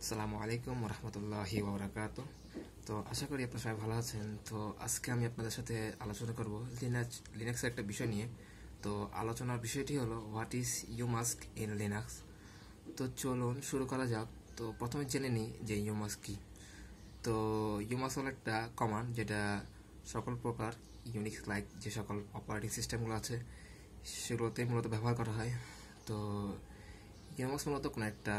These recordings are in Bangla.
আসসালামু আলাইকুম রহমতুল্লাহি ওবরাকাত। তো আশা করি আপনারা সবাই ভালো আছেন। তো আজকে আমি আপনাদের সাথে আলোচনা করব লিনাক্সের একটা বিষয় নিয়ে। তো আলোচনার বিষয়টি হলো হোয়াট ইজ ইউমাস্ক ইন লিনাক্স। তো চলুন শুরু করা যাক। তো প্রথমে জেনে নিই যে ইউমাস্ক কি। তো ইউমাস্ক হলো একটা কমান্ড যেটা সকল প্রকার ইউনিক্স লাইক যে সকল অপারেটিং সিস্টেমগুলো আছে সেগুলোতে মূলত ব্যবহার করা হয়। তো ইউমাস্ক মূলত কোনো একটা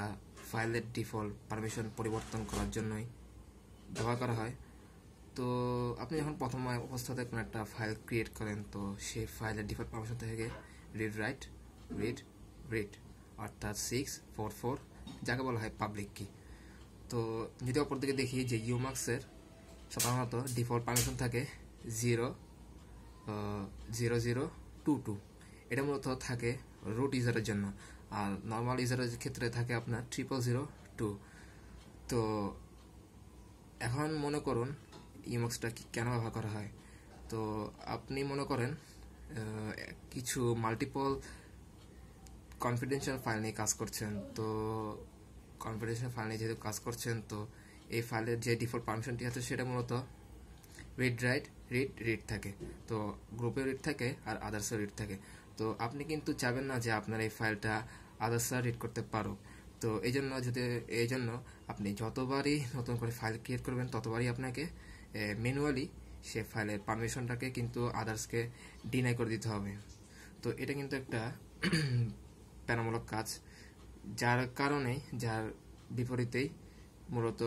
ফাইলের ডিফল্ট পারমিশন পরিবর্তন করার জন্যই ব্যবহার করা হয়। তো আপনি যখন প্রথম অবস্থাতে কোনো একটা ফাইল ক্রিয়েট করেন, তো সেই ফাইলের ডিফল্ট পারমিশন থেকে রিড রাইট রিড অর্থাৎ 644 যাকে বলা হয় পাবলিক কি। তো যদি অপরদিকে দেখি যে ইউমাক্সের সাধারণত ডিফল্ট পারমিশন থাকে 00022। এটা মূলত থাকে রুট ইউজারের জন্য, আর নর্মাল ইউজারের ক্ষেত্রে থাকে আপনার 0002। তো এখন মনে করুন ইউমাক্সটা কেন ব্যবহার করা হয়। তো আপনি মনে করেন কিছু মাল্টিপল কনফিডেন্সিয়াল ফাইল নিয়ে কাজ করছেন। তো কনফিডেন্সিয়াল ফাইল নিয়ে যেহেতু কাজ করছেন, তো এই ফাইলের যে ডিফল্ট পারমিশনটি আছে সেটা মূলত রিড রাইট রিড থাকে। তো গ্রুপে রিড থাকে আর আদার্সে রিড থাকে। তো আপনি কিন্তু চাবেন না যে আপনার এই ফাইলটা আদার্সরা রিড করতে পারো। তো এই জন্য আপনি যতবারই নতুন করে ফাইল ক্রিয়েট করবেন ততবারই আপনাকে ম্যানুয়ালি সে ফাইলের পারমিশনটাকে কিন্তু আদার্সকে ডিনাই করে দিতে হবে। তো এটা কিন্তু একটা প্যারামূলক কাজ, যার বিপরীতেই মূলত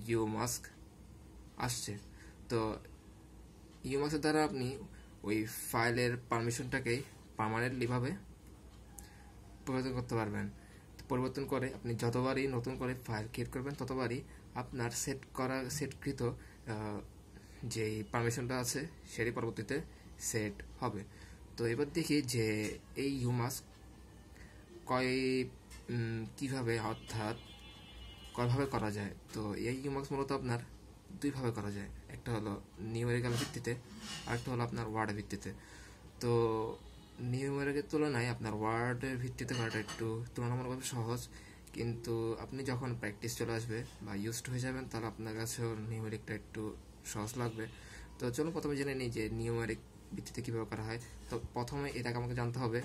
ইউমাস্ক আসছে। তো ইউমাক্সের দ্বারা আপনি ওই ফাইলের পারমিশনটাকেই পার্মানেন্টলিভাবে পরিবর্তন করতে পারবেন। পরিবর্তন করে আপনি যতবারই নতুন করে ফাইল ক্রিয়েট করবেন ততবারই আপনার সেটকৃত যেই পারমিশনটা আছে সেটি পরবর্তীতে সেট হবে। তো এবার দেখি যে এই ইউমাস্ক কয়ভাবে করা যায়। তো এই ইউমাক্স মূলত আপনার দুইভাবে করা যায়, একটা হলো নিউমেরিক্যাল ভিত্তিতে আর একটা হলো আপনার ওয়ার্ডের ভিত্তিতে। তো নিউমেরিকের তুলনায় আপনার ওয়ার্ডের ভিত্তিতে করাটা একটু তুলনামূলকভাবে সহজ, কিন্তু আপনি যখন প্র্যাকটিস চলে আসবে বা ইউজড হয়ে যাবেন তাহলে আপনার কাছেও নিউমেরিকটা একটু সহজ লাগবে। তো চলুন প্রথমে জেনে নিই যে নিউমেরিক ভিত্তিতে কীভাবে করা হয়। তো প্রথমে এটাকে আমাকে জানতে হবে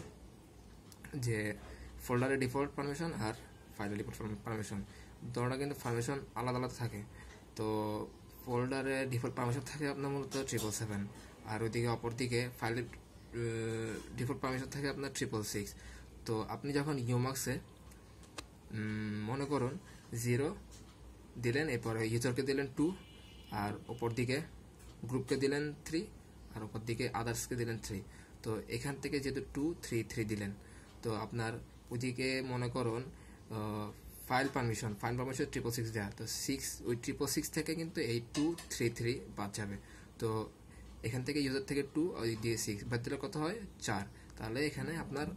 যে ফোল্ডারের ডিফল্ট পারমিশন আর ফাইলের ডিফল্ট পারমিশন দুটোটা কিন্তু পারমিশন আলাদা আলাদা থাকে। তো ফোল্ডারে ডিফল্ট পারমিশন থাকে আপনার মূলত 777, আর ওইদিকে অপরদিকে ফাইলের ডিফল্ট পারমিশন থাকে আপনার 666। তো আপনি যখন ইউমাক্সে মনে করুন 0 দিলেন, এরপরে ইউজারকে দিলেন 2, আর ওপর দিকে গ্রুপকে দিলেন 3, আর ওপর দিকে আদার্সকে দিলেন 3। তো এখান থেকে যেহেতু 2 3 3 দিলেন, তো আপনার ওইদিকে মনে করুন ফাইল পারমিশন 666 দেওয়া, তো 6 থেকে কিন্তু এই 2 3 3 বাদ যাবে। তো এখান থেকে ইউজার থেকে 2 দিয়ে 6 বাদ দিলে কত হয় 4। তাহলে এখানে আপনার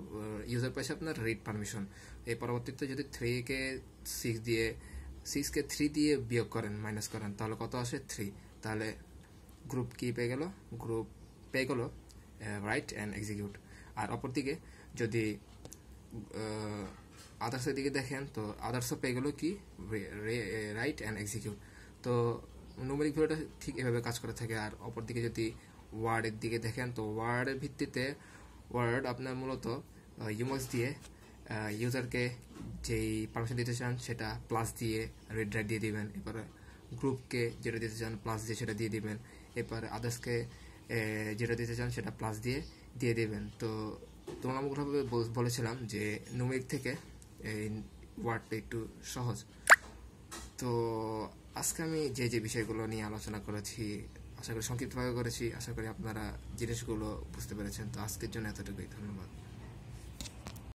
ইউজার পাশে আপনার রিড পারমিশন। এই পরবর্তীতে যদি 6কে 3 দিয়ে বিয়োগ করেন, মাইনাস করেন, তাহলে কত আসে 3। তাহলে গ্রুপ কি পেয়ে গেল রাইট অ্যান্ড এক্সিকিউট। আর অপরদিকে যদি আদার্সের দিকে দেখেন, তো আদার্সও পেয়ে গেল কি রাইট অ্যান্ড এক্সিকিউট। তো নিউমেরিক ভ্যালুটা ঠিক এভাবে কাজ করে থাকে। আর অপরদিকে যদি ওয়ার্ডের দিকে দেখেন, তো ওয়ার্ডের ভিত্তিতে ওয়ার্ড আপনার মূলত ইউমাক্স দিয়ে ইউজারকে যেই পারমিশন দিতে চান সেটা প্লাস দিয়ে রিড রাইট দিয়ে দিবেন, এরপরে গ্রুপকে যেটা দিতে চান প্লাস দিয়ে সেটা দিয়ে দিবেন, এরপরে আদার্সকে যেটা দিতে চান সেটা প্লাস দিয়ে দেবেন। তো তুলনামূলকভাবে বলেছিলাম যে নিউমেরিক থেকে এই ওয়ার্ডটা একটু সহজ। তো আজকে আমি যে বিষয়গুলো নিয়ে আলোচনা করেছি আশা করি সংক্ষিপ্তভাবে করেছি, আশা করি আপনারা জিনিসগুলো বুঝতে পেরেছেন। তো আজকের জন্য এতটুকুই, ধন্যবাদ।